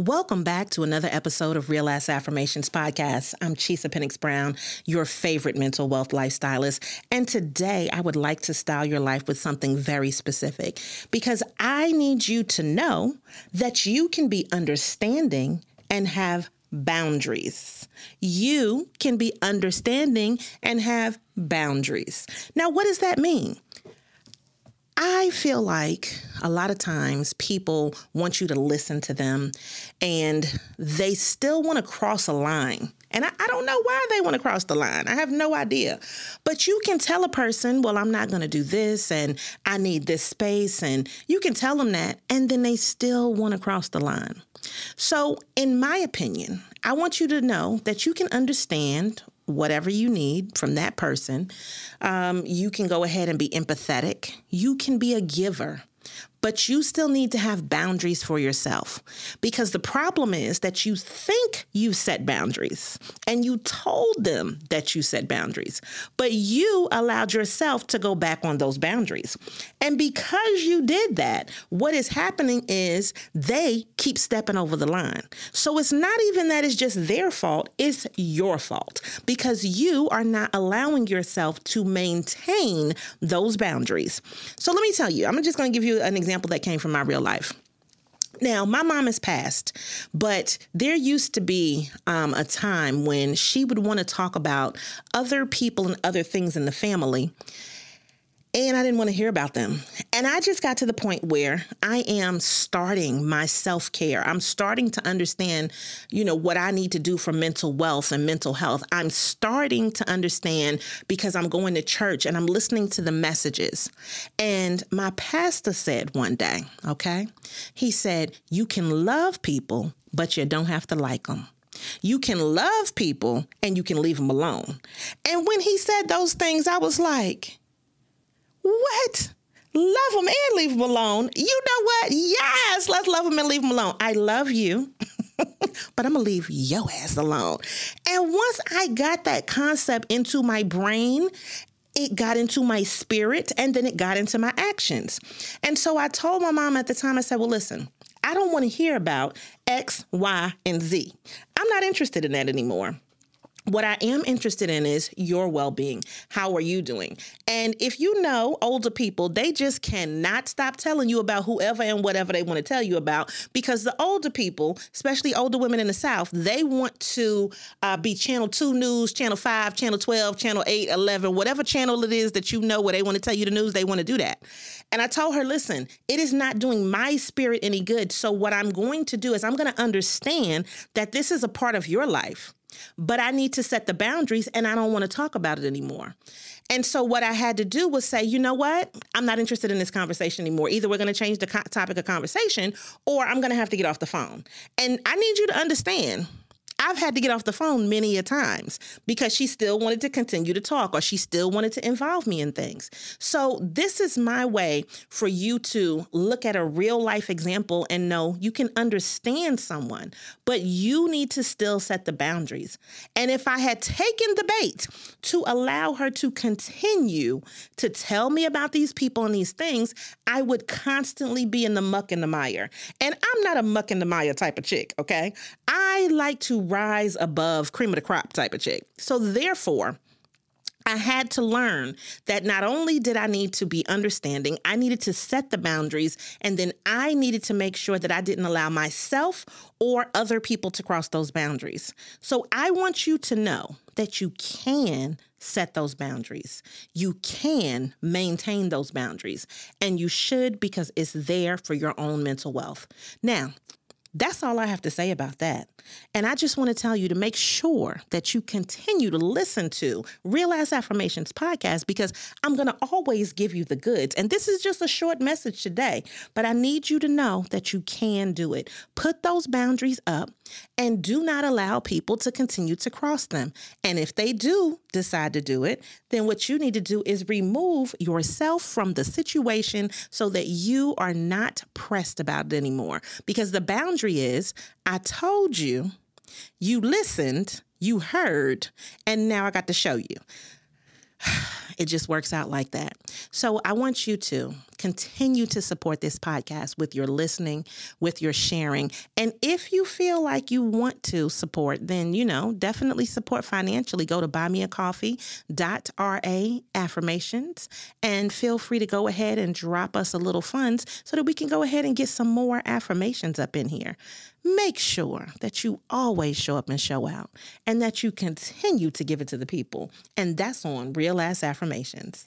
Welcome back to another episode of Real Ass Affirmations podcast. I'm Chisa Brown, your favorite mental wealth lifestylist. And today I would like to style your life with something very specific because I need you to know that you can be understanding and have boundaries. You can be understanding and have boundaries. Now, what does that mean? I feel like a lot of times people want you to listen to them and they still want to cross a line. And I don't know why they want to cross the line. I have no idea. But you can tell a person, well, I'm not going to do this and I need this space. And you can tell them that and then they still want to cross the line. So in my opinion, I want you to know that you can understand whatever you need from that person. You can go ahead and be empathetic. You can be a giver. But you still need to have boundaries for yourself because the problem is that you think you set boundaries and you told them that you set boundaries, but you allowed yourself to go back on those boundaries. And because you did that, what is happening is they keep stepping over the line. So it's not even that it's just their fault, it's your fault because you are not allowing yourself to maintain those boundaries. So let me tell you, I'm just going to give you an example that came from my real life. Now, my mom has passed, but there used to be a time when she would want to talk about other people and other things in the family. And I didn't want to hear about them. And I just got to the point where I am starting my self-care. I'm starting to understand, what I need to do for mental wealth and mental health. I'm starting to understand because I'm going to church and I'm listening to the messages. And my pastor said one day, he said, you can love people, but you don't have to like them. You can love people and you can leave them alone. And when he said those things, I was like, what? Love them and leave them alone. You know what? Yes, let's love them and leave them alone. I love you, but I'm going to leave your ass alone. And once I got that concept into my brain, it got into my spirit and then it got into my actions. And so I told my mom at the time, I said, well, listen, I don't want to hear about X, Y, and Z. I'm not interested in that anymore. What I am interested in is your well-being. How are you doing? And if you know older people, they just cannot stop telling you about whoever and whatever they want to tell you about because the older people, especially older women in the South, they want to be Channel 2 News, Channel 5, Channel 12, Channel 8, 11, whatever channel it is that where they want to tell you the news, they want to do that. And I told her, listen, it is not doing my spirit any good. So what I'm going to do is I'm going to understand that this is a part of your life. But I need to set the boundaries and I don't want to talk about it anymore. And so what I had to do was say, you know what? I'm not interested in this conversation anymore. Either we're going to change the topic of conversation or I'm going to have to get off the phone. And I need you to understand, I've had to get off the phone many a times because she still wanted to continue to talk or she still wanted to involve me in things. So this is my way for you to look at a real life example and know you can understand someone, but you need to still set the boundaries. And if I had taken the bait to allow her to continue to tell me about these people and these things, I would constantly be in the muck and the mire. And I'm not a muck and the mire type of chick, okay? I like to rise above cream of the crop type of chick. So therefore, I had to learn that not only did I need to be understanding, I needed to set the boundaries, and then I needed to make sure that I didn't allow myself or other people to cross those boundaries. So I want you to know that you can set those boundaries. You can maintain those boundaries, and you should because it's there for your own mental wealth. Now, that's all I have to say about that. And I just want to tell you to make sure that you continue to listen to Real Ass Affirmations podcast because I'm going to always give you the goods. And this is just a short message today, but I need you to know that you can do it. Put those boundaries up and do not allow people to continue to cross them. And if they do decide to do it, then what you need to do is remove yourself from the situation so that you are not pressed about it anymore. Because the boundary is, I told you, you listened, you heard, and now I got to show you. It just works out like that. So I want you to continue to support this podcast with your listening, with your sharing. And if you feel like you want to support, then, definitely support financially. Go to buymeacoffee.ra affirmations and feel free to go ahead and drop us a little funds so that we can go ahead and get some more affirmations up in here. Make sure that you always show up and show out and that you continue to give it to the people. And that's on Real Ass Affirmations.